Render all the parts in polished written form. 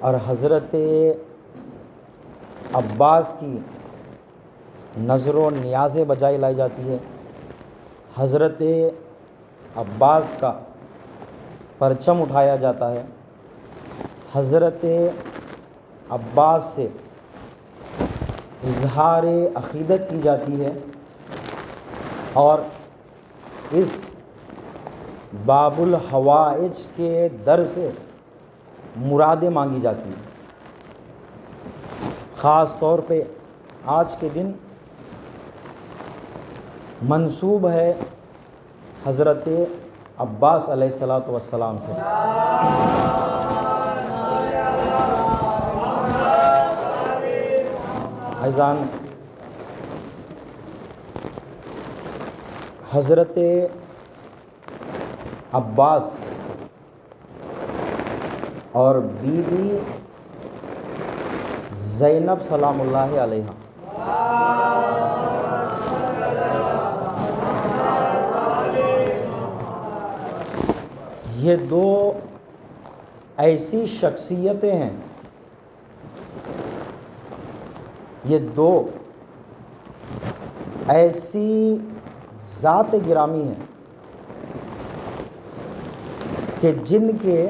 اور حضرت عباس کی نظر و نیازیں بجائی لائی جاتی ہے، حضرت عباس کا پرچم اٹھایا جاتا ہے، حضرت عباس سے اظہار عقیدت کی جاتی ہے، اور اس باب الحوائج کے در سے مرادیں مانگی جاتی ہیں۔ خاص طور پہ آج کے دن منسوب ہے حضرت عباس علیہ السلام سے۔ عزیزان، حضرت عباس اور بی بی زینب سلام اللہ علیہا یہ دو ایسی شخصیتیں ہیں، یہ دو ایسی ذات گرامی ہیں کہ جن کے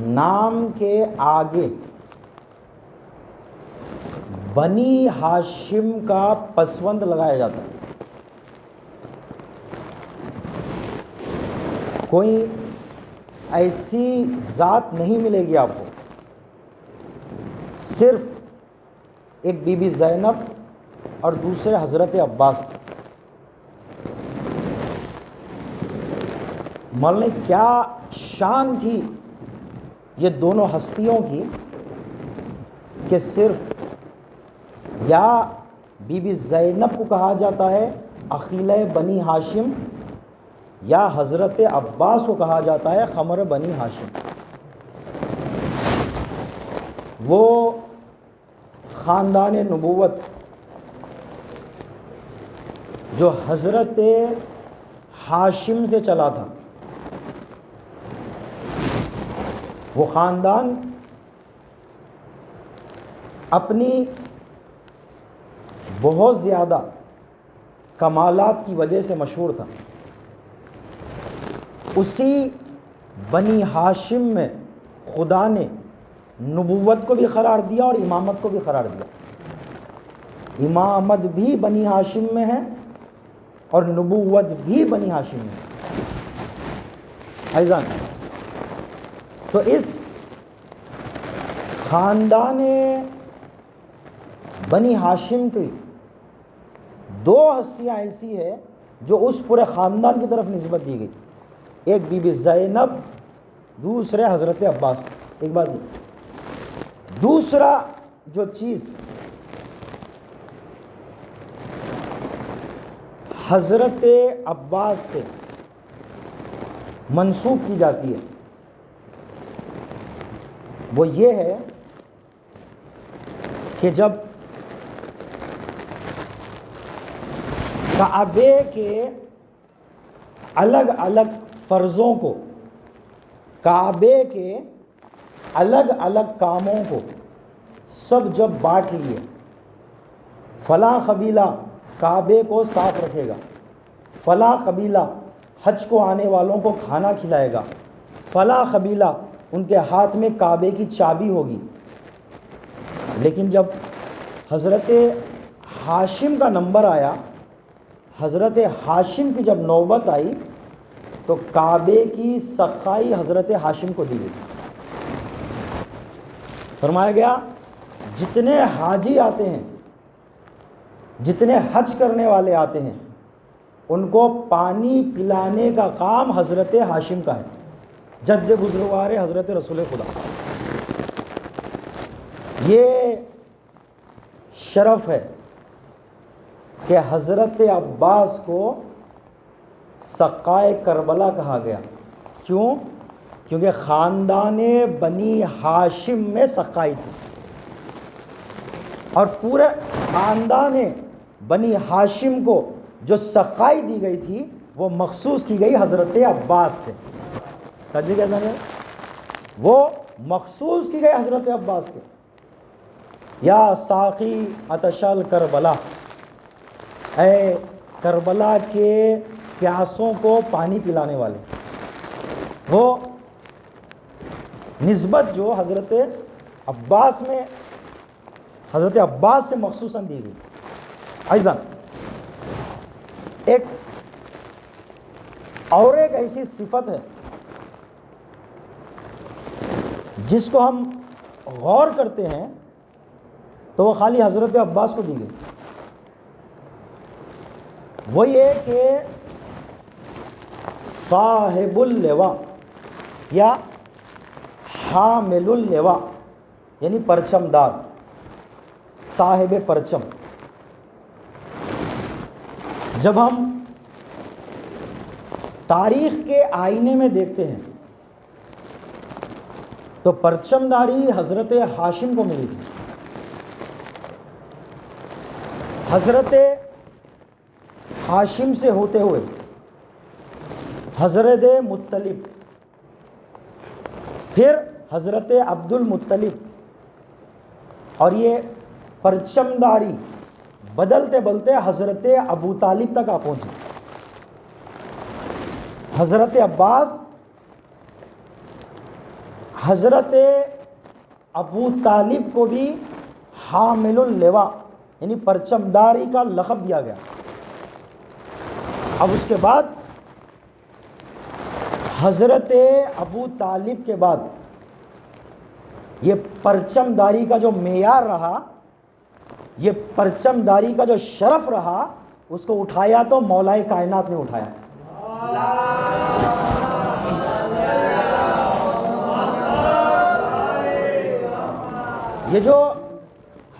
نام کے آگے بنی ہاشم کا پسوند لگایا جاتا ہے۔ کوئی ایسی ذات نہیں ملے گی آپ کو، صرف ایک بی بی زینب اور دوسرے حضرت عباس۔ مولانا کیا شان تھی یہ دونوں ہستیوں کی کہ صرف یا بی بی زینب کو کہا جاتا ہے عقیلہ بنی ہاشم، یا حضرت عباس کو کہا جاتا ہے خمر بنی ہاشم۔ وہ خاندان نبوت جو حضرت ہاشم سے چلا تھا، وہ خاندان اپنی بہت زیادہ کمالات کی وجہ سے مشہور تھا۔ اسی بنی ہاشم میں خدا نے نبوت کو بھی قرار دیا اور امامت کو بھی قرار دیا۔ امامت بھی بنی ہاشم میں ہے اور نبوت بھی بنی ہاشم میں ہے۔ عزیزان، تو اس خاندان بنی ہاشم کی دو ہستیاں ایسی ہے جو اس پورے خاندان کی طرف نسبت دی گئی، ایک بی بی زینب، دوسرے حضرت عباس۔ ایک بات یہ، دوسرا جو چیز حضرت عباس سے منسوب کی جاتی ہے وہ یہ ہے کہ جب کعبے کے الگ الگ فرضوں کو، کعبے کے الگ الگ کاموں کو سب جب بانٹ لیے، فلاں قبیلہ کعبے کو صاف رکھے گا، فلاں قبیلہ حج کو آنے والوں کو کھانا کھلائے گا، فلاں قبیلہ ان کے ہاتھ میں کعبے کی چابی ہوگی، لیکن جب حضرت ہاشم کا نمبر آیا، حضرت ہاشم کی جب نوبت آئی تو کعبے کی سقائی حضرت ہاشم کو دی گئی۔ فرمایا گیا جتنے حاجی آتے ہیں، جتنے حج کرنے والے آتے ہیں، ان کو پانی پلانے کا کام حضرت ہاشم کا ہے، جد بزرگوار حضرت رسول خدا۔ یہ شرف ہے کہ حضرت عباس کو سقائے کربلا کہا گیا۔ کیوں؟ کیونکہ خاندان بنی ہاشم میں سقائی تھی، اور پورے خاندان بنی ہاشم کو جو سقائی دی گئی تھی وہ مخصوص کی گئی حضرت عباس سے۔ وہ مخصوص کی گئی حضرت عباس کے، یا ساقی عطشل کربلا، اے کربلا کے پیاسوں کو پانی پلانے والے، وہ نسبت جو حضرت عباس میں حضرت عباس سے مخصوصاً دی گئی۔ ایضاً ایک ایسی صفت ہے جس کو ہم غور کرتے ہیں تو وہ خالی حضرت عباس کو دی گئی، وہ یہ کہ صاحب اللواء یا حامل اللواء، یعنی پرچم دار، صاحب پرچم۔ جب ہم تاریخ کے آئینے میں دیکھتے ہیں تو پرچم داری حضرت ہاشم کو ملی تھی۔ حضرت ہاشم سے ہوتے ہوئے حضرت مطلب، پھر حضرت عبد المطلب، اور یہ پرچم داری بدلتے بدلتے حضرت ابو طالب تک آ پہنچی۔ حضرت عباس حضرت ابو طالب کو بھی حامل اللواء یعنی پرچم داری کا لقب دیا گیا۔ اب اس کے بعد حضرت ابو طالب کے بعد یہ پرچم داری کا جو معیار رہا، یہ پرچم داری کا جو شرف رہا، اس کو اٹھایا تو مولا کائنات نے اٹھایا۔ یہ جو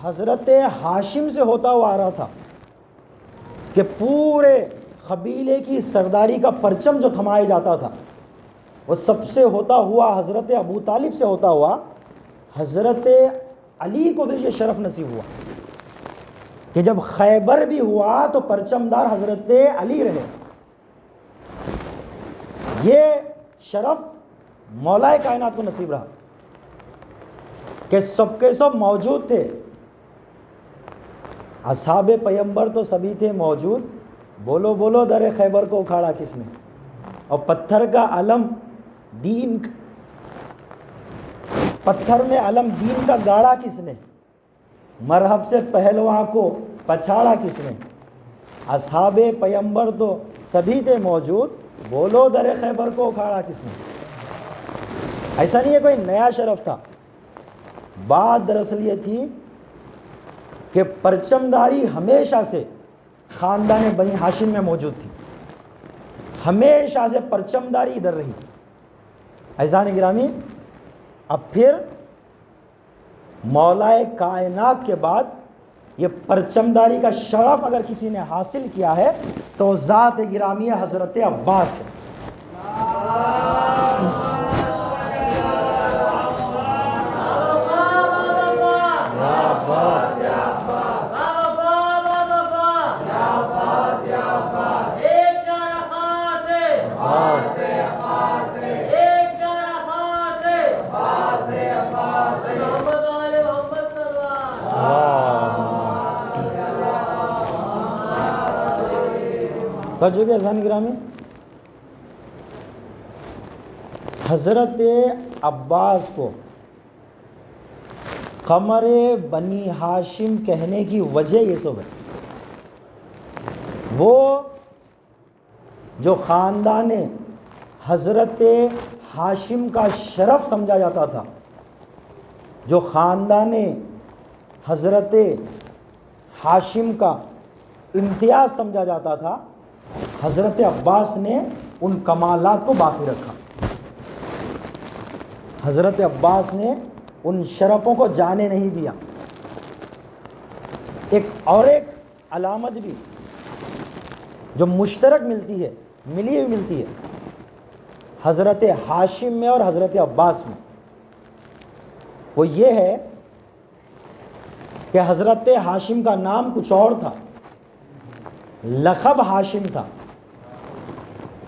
حضرت ہاشم سے ہوتا ہوا آ رہا تھا کہ پورے قبیلے کی سرداری کا پرچم جو تھمایا جاتا تھا، وہ سب سے ہوتا ہوا حضرت ابو طالب سے ہوتا ہوا حضرت علی کو بھی یہ شرف نصیب ہوا کہ جب خیبر بھی ہوا تو پرچم دار حضرت علی رہے۔ یہ شرف مولا کائنات کو نصیب رہا کہ سب کے سب موجود تھے، اصحاب پیمبر تو سبھی تھے موجود، بولو بولو در خیبر کو اکھاڑا کس نے، اور پتھر کا علم دین، پتھر میں علم دین کا گاڑا کس نے، مرحب سے پہلواں کو پچھاڑا کس نے، اصحاب پیمبر تو سبھی تھے موجود، بولو در خیبر کو اکھاڑا کس نے۔ ایسا نہیں ہے کوئی نیا شرف تھا، بات دراصل یہ تھی کہ پرچم داری ہمیشہ سے خاندان بنی ہاشم میں موجود تھی، ہمیشہ سے پرچم داری ادھر رہی۔ عزیزان گرامی، اب پھر مولا کائنات کے بعد یہ پرچم داری کا شرف اگر کسی نے حاصل کیا ہے تو ذات گرامی حضرت عباس ہے۔ جو کہ حضرت گرامی حضرت عباس کو قمر بنی ہاشم کہنے کی وجہ یہ سب ہے، وہ جو خاندان حضرت ہاشم کا شرف سمجھا جاتا تھا، جو خاندان حضرت ہاشم کا امتیاز سمجھا جاتا تھا، حضرت عباس نے ان کمالات کو باقی رکھا۔ حضرت عباس نے ان شرفوں کو جانے نہیں دیا۔ ایک علامت بھی جو مشترک ملتی ہے، ملی ہوئی ملتی ہے حضرت ہاشم میں اور حضرت عباس میں، وہ یہ ہے کہ حضرت ہاشم کا نام کچھ اور تھا، لقب ہاشم تھا۔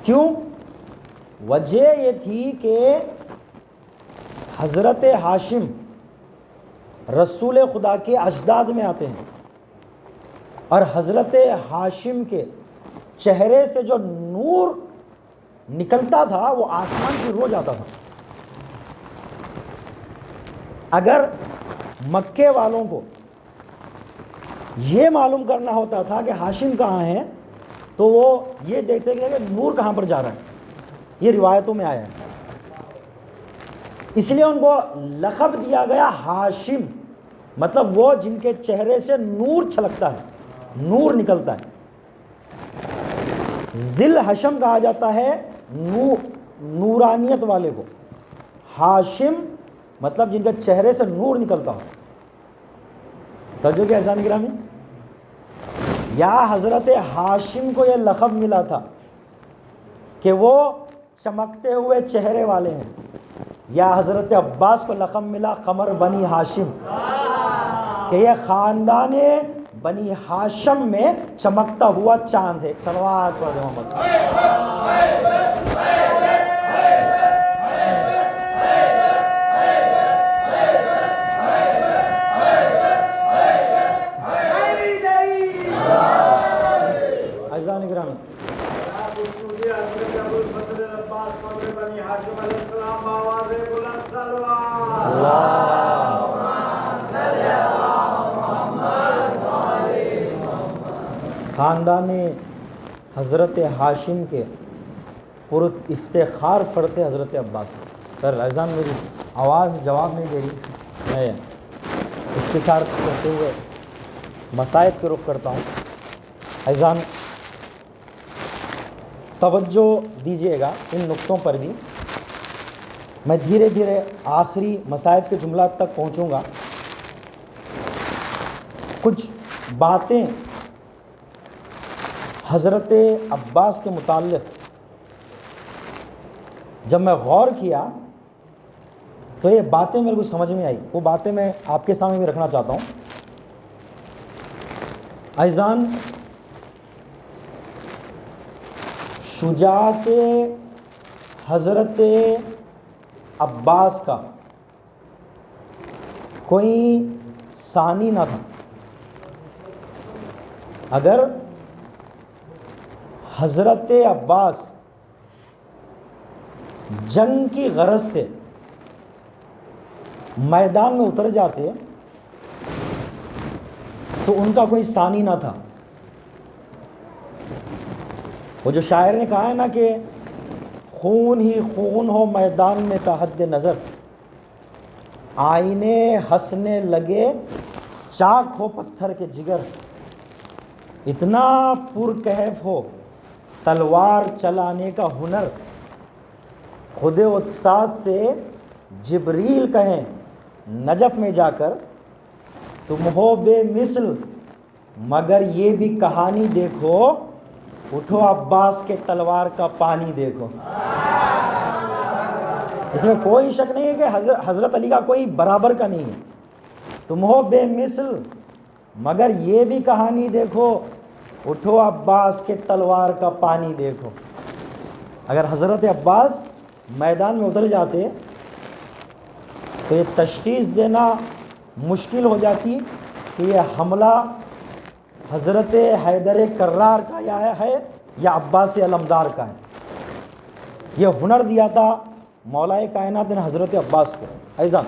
کیوں؟ وجہ یہ تھی کہ حضرت ہاشم رسول خدا کے اجداد میں آتے ہیں، اور حضرت ہاشم کے چہرے سے جو نور نکلتا تھا وہ آسمان کی رو جاتا تھا۔ اگر مکے والوں کو یہ معلوم کرنا ہوتا تھا کہ ہاشم کہاں ہیں تو وہ یہ دیکھتے کہ نور کہاں پر جا رہا ہے، یہ روایتوں میں آیا ہے۔ اس لیے ان کو لقب دیا گیا ہاشم، مطلب وہ جن کے چہرے سے نور چھلکتا ہے، نور نکلتا ہے۔ ذل حشم کہا جاتا ہے نورانیت والے کو، ہاشم مطلب جن کے چہرے سے نور نکلتا ہو۔ توجہ کے احسان گرامی، یا حضرت ہاشم کو یہ لقب ملا تھا کہ وہ چمکتے ہوئے چہرے والے ہیں، یا حضرت عباس کو لقب ملا قمر بنی ہاشم کہ یہ خاندان بنی ہاشم میں چمکتا ہوا چاند ہے۔ صلوات پڑھ محمد۔ عزیزان گرامی، خاندان حضرت ہاشم کے پر افتخار فرد حضرت عباس۔ سر عزیزان، میری آواز جواب نہیں دے رہی، میں اختصار کرتے ہوئے مسائل کے رخ کرتا ہوں۔ عزیزان توجہ دیجیے گا ان نقطوں پر بھی، میں دھیرے دھیرے آخری مصائب کے جملات تک پہنچوں گا۔ کچھ باتیں حضرت عباس کے متعلق جب میں غور کیا تو یہ باتیں میرے کو سمجھ میں آئی، وہ باتیں میں آپ کے سامنے بھی رکھنا چاہتا ہوں۔ عزیزان، شجاعت حضرت عباس کا کوئی ثانی نہ تھا۔ اگر حضرت عباس جنگ کی غرض سے میدان میں اتر جاتے تو ان کا کوئی ثانی نہ تھا۔ وہ جو شاعر نے کہا ہے نا کہ خون ہی خون ہو میدان میں تا حد نظر، آئینے ہنسنے لگے چاک ہو پتھر کے جگر، اتنا پرکیف ہو تلوار چلانے کا ہنر، خود اتساس سے جبریل کہیں نجف میں جا کر تم ہو بے مثل مگر یہ بھی کہانی دیکھو، اٹھو عباس کے تلوار کا پانی دیکھو۔ اس میں کوئی شک نہیں ہے کہ حضرت علی کا کوئی برابر کا نہیں ہے۔ تم ہو بے مثل مگر یہ بھی کہانی دیکھو، اٹھو عباس کے تلوار کا پانی دیکھو۔ اگر حضرت عباس میدان میں اتر جاتے تو یہ تشخیص دینا مشکل ہو جاتی کہ یہ حملہ حضرت حیدر کرار کا ہے یا عباس علمدار کا ہے۔ یہ ہنر دیا تھا مولا کائنات نے حضرت عباس کو۔ ایضا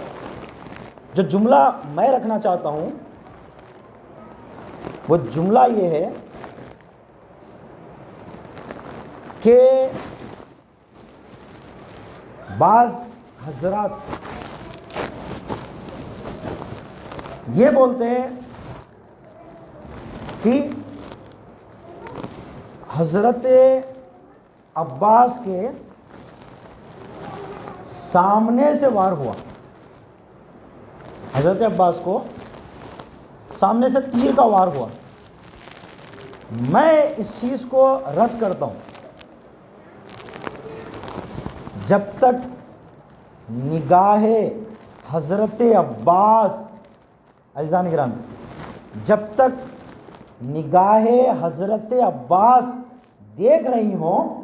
جو جملہ میں رکھنا چاہتا ہوں وہ جملہ یہ ہے کہ بعض حضرات یہ بولتے ہیں کہ حضرت عباس کے سامنے سے وار ہوا، حضرت عباس کو سامنے سے تیر کا وار ہوا۔ میں اس چیز کو رد کرتا ہوں۔ جب تک نگاہ حضرت عباس، عزیزان گرامی، جب تک نگاہ حضرت عباس دیکھ رہی ہوں،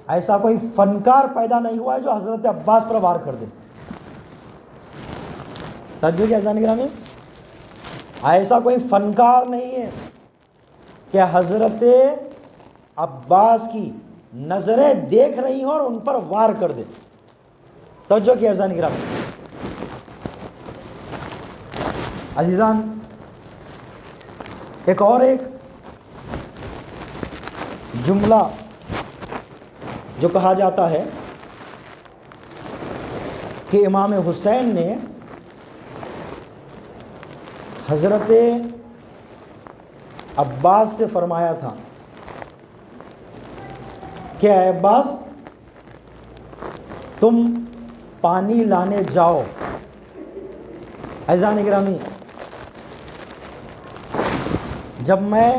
ایسا کوئی فنکار پیدا نہیں ہوا ہے جو حضرت عباس پر وار کر دے۔ توجہ کیا عزیزان گرامی، ایسا کوئی فنکار نہیں ہے کہ حضرت عباس کی نظریں دیکھ رہی ہوں اور ان پر وار کر دے. توجہ کیا عزیزان گرامی. عزیزان ایک جملہ جو کہا جاتا ہے کہ امام حسین نے حضرت عباس سے فرمایا تھا کہ اے عباس تم پانی لانے جاؤ. عزیزان گرامی، جب میں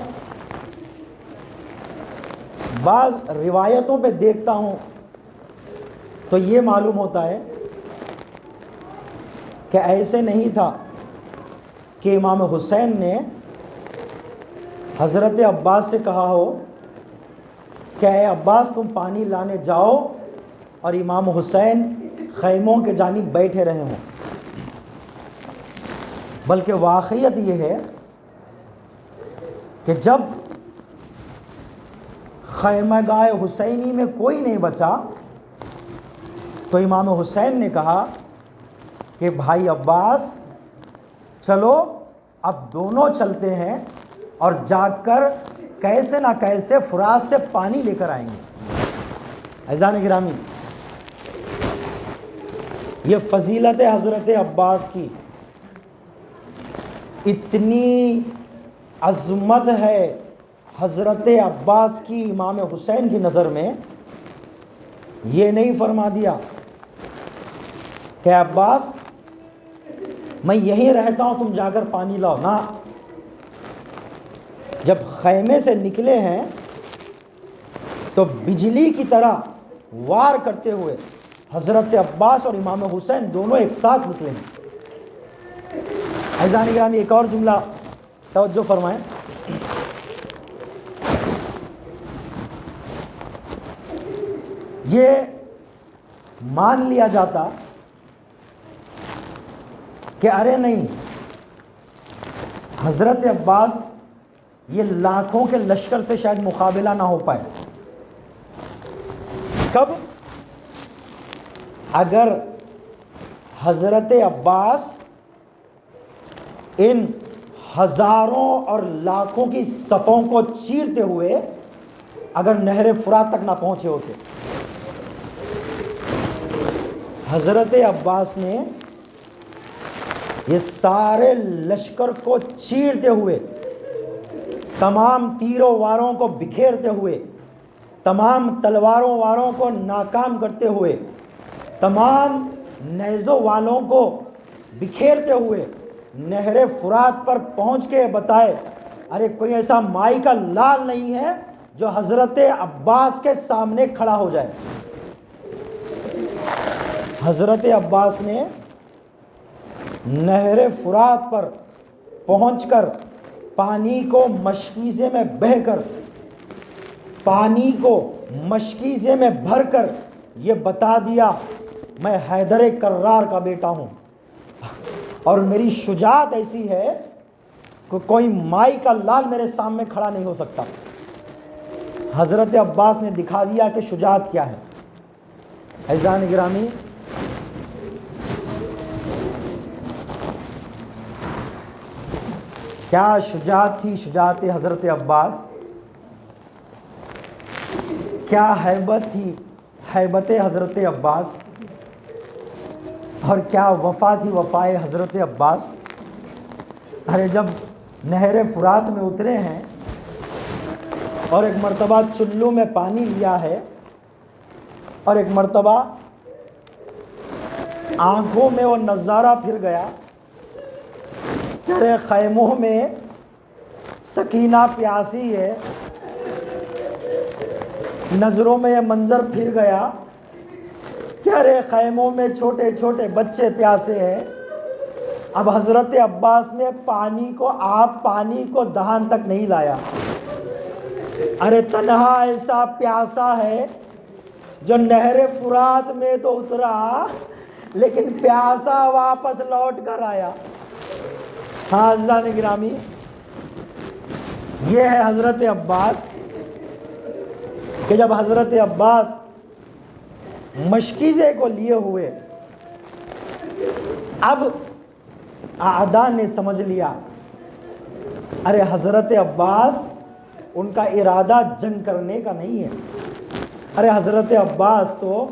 بعض روایتوں پہ دیکھتا ہوں تو یہ معلوم ہوتا ہے کہ ایسے نہیں تھا کہ امام حسین نے حضرت عباس سے کہا ہو کہ اے عباس تم پانی لانے جاؤ اور امام حسین خیموں کے جانب بیٹھے رہے ہوں، بلکہ واقعیت یہ ہے کہ جب خیمہ گاہ حسینی میں کوئی نہیں بچا تو امام حسین نے کہا کہ بھائی عباس چلو اب دونوں چلتے ہیں اور جا کر کیسے نہ کیسے فرات سے پانی لے کر آئیں گے. عزیزان گرامی، یہ فضیلت حضرت عباس کی اتنی عظمت ہے حضرت عباس کی امام حسین کی نظر میں. یہ نہیں فرما دیا کہ عباس میں یہیں رہتا ہوں تم جا کر پانی لاؤ، نہ. جب خیمے سے نکلے ہیں تو بجلی کی طرح وار کرتے ہوئے حضرت عباس اور امام حسین دونوں ایک ساتھ نکلے ہیں. عزیزان گرامی، ایک اور جملہ توجہ فرمائیں. یہ مان لیا جاتا کہ ارے نہیں، حضرت عباس یہ لاکھوں کے لشکر سے شاید مقابلہ نہ ہو پائے. کب؟ اگر حضرت عباس ان ہزاروں اور لاکھوں کی صفوں کو چیرتے ہوئے اگر نہر فرات تک نہ پہنچے ہوتے. حضرت عباس نے یہ سارے لشکر کو چیرتے ہوئے، تمام تیروں واروں کو بکھیرتے ہوئے، تمام تلواروں واروں کو ناکام کرتے ہوئے، تمام نیزوں والوں کو بکھیرتے ہوئے نہر فرات پر پہنچ کے بتائے ارے کوئی ایسا مائی کا لال نہیں ہے جو حضرت عباس کے سامنے کھڑا ہو جائے. حضرت عباس نے نہر فرات پر پہنچ کر پانی کو مشکیزے میں بہہ کر، پانی کو مشکیزے میں بھر کر یہ بتا دیا میں حیدر کرار کا بیٹا ہوں اور میری شجاعت ایسی ہے کہ کوئی مائی کا لال میرے سامنے کھڑا نہیں ہو سکتا. حضرت عباس نے دکھا دیا کہ شجاعت کیا ہے. عزیزان گرامی، کیا شجاعت تھی شجاعت حضرت عباس، کیا ہیبت تھی ہیبت حضرت عباس، اور کیا وفا تھی وفائے حضرت عباس. ارے جب نہر فرات میں اترے ہیں اور ایک مرتبہ چلو میں پانی لیا ہے اور ایک مرتبہ آنکھوں میں وہ نظارہ پھر گیا کہ ارے خیموں میں سکینہ پیاسی ہے، نظروں میں یہ منظر پھر گیا کہ ارے خیموں میں چھوٹے چھوٹے بچے پیاسے ہیں. اب حضرت عباس نے پانی کو دہان تک نہیں لایا. ارے تنہا ایسا پیاسا ہے جو نہر فرات میں تو اترا لیکن پیاسا واپس لوٹ کر آیا۔ ہاں عزیزان گرامی، یہ ہے حضرت عباس کہ جب حضرت عباس مشکیزے کو لیے ہوئے، اب اعداء نے سمجھ لیا ارے حضرت عباس ان کا ارادہ جنگ کرنے کا نہیں ہے، ارے حضرت عباس تو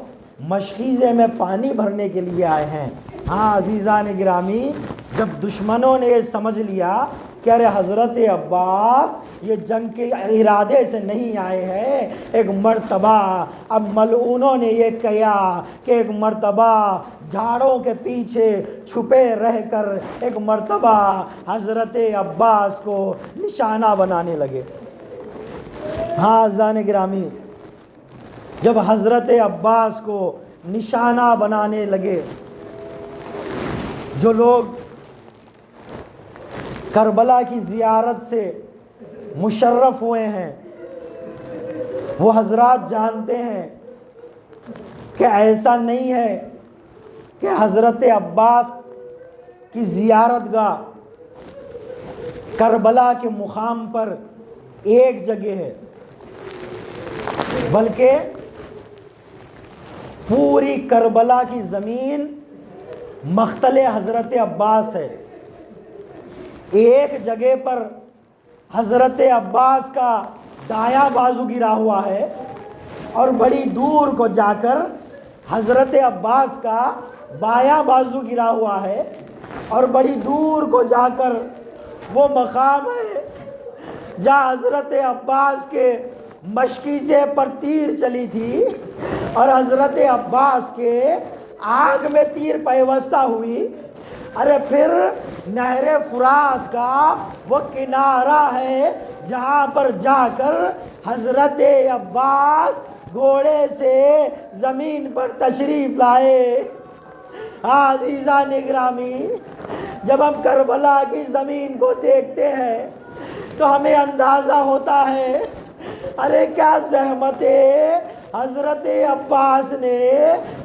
مشکیزے میں پانی بھرنے کے لیے آئے ہیں۔ ہاں عزیزان گرامی، جب دشمنوں نے یہ سمجھ لیا کہ ارے حضرت عباس یہ جنگ کے ارادے سے نہیں آئے ہیں، ایک مرتبہ اب ملعونوں نے یہ کیا کہ ایک مرتبہ جھاڑوں کے پیچھے چھپے رہ کر ایک مرتبہ حضرت عباس کو نشانہ بنانے لگے۔ ہاں عزیزان گرامی، جب حضرت عباس کو نشانہ بنانے لگے، جو لوگ کربلا کی زیارت سے مشرف ہوئے ہیں وہ حضرات جانتے ہیں کہ ایسا نہیں ہے کہ حضرت عباس کی زیارت گاہ کربلا کے مقام پر ایک جگہ ہے، بلکہ پوری کربلا کی زمین مقتل حضرت عباس ہے۔ ایک جگہ پر حضرت عباس کا دایاں بازو گرا ہوا ہے اور بڑی دور کو جا کر حضرت عباس کا بایاں بازو گرا ہوا ہے، اور بڑی دور کو جا کر وہ مقام ہے جہاں حضرت عباس کے مشکیزے پر تیر چلی تھی اور حضرت عباس کے آنکھ میں تیر پیوستہ ہوئی۔ ارے پھر نہر فرات کا وہ کنارہ ہے جہاں پر جا کر حضرت عباس گھوڑے سے زمین پر تشریف لائے۔ ہاں عزیزان گرامی، جب ہم کربلا کی زمین کو دیکھتے ہیں تو ہمیں اندازہ ہوتا ہے ارے کیا زحمتیں حضرت عباس نے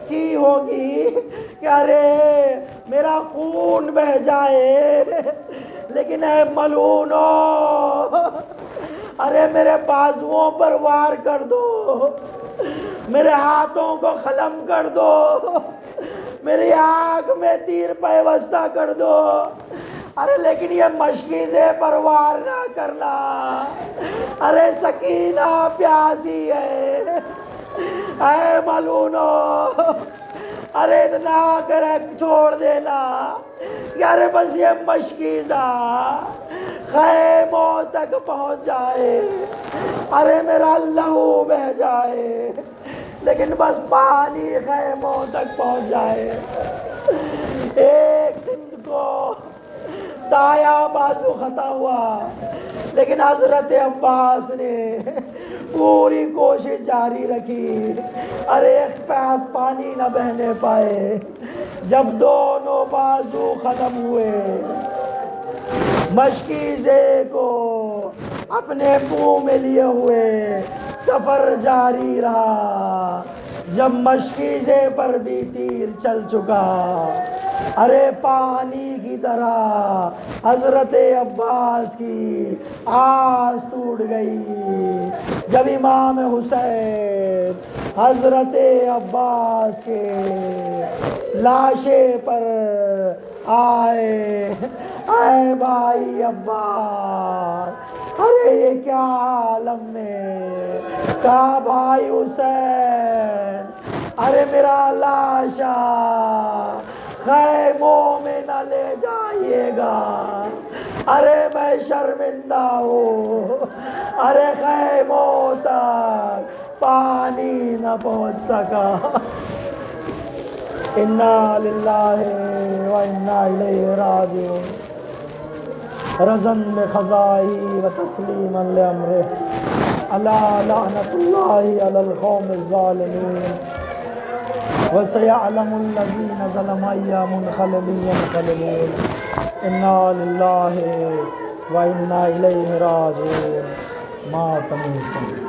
کی ہوگی کہ ارے میرا خون بہ جائے، لیکن اے ملعونو ارے میرے بازوؤں پر وار کر دو، میرے ہاتھوں کو قلم کر دو، میری آنکھ میں تیر پیوستہ کر دو، ارے لیکن یہ مشکیزے پر وار نہ کرنا، ارے سکینہ پیاسی ہے، اے ملعونو ارے اتنا کرے چھوڑ دینا کہ ارے بس یہ مشکیزہ خیموں تک پہنچ جائے، ارے میرا لہو بہ جائے، لیکن بس پانی خیموں تک پہنچ جائے۔ ایک سمت کو دایاں بازو خطا ہوا، لیکن حضرت عباس نے پوری کوشش جاری رکھی، ارے ایک پیاس پانی نہ بہنے پائے۔ جب دونوں بازو ختم ہوئے، مشکیزے کو اپنے منہ میں لیے ہوئے سفر جاری رہا۔ جب مشکیزے پر بھی تیر چل چکا، ارے پانی کی طرح حضرت عباس کی آس ٹوٹ گئی۔ جب امام حسین حضرت عباس کے لاشے پر آئے، اے بھائی عباس، ارے یہ کیا عالم میں، کہا بھائی حسین ارے میرا لاشا خیموں میں نہ لے جائیے گا، ارے میں شرمندہ ہوں، ارے خیموں تک پانی نہ پہنچ سکا۔ انا للہ و انا الیہ راجعون۔ رزن بخزائه وتسلیما لامره، الا لعنت اللہ علی القوم الظالمین، وسيعلم الذين ظلموا أيّ منقلب ينقلبون۔ انا للہ و انا الیہ راجعون۔ ما تموتن۔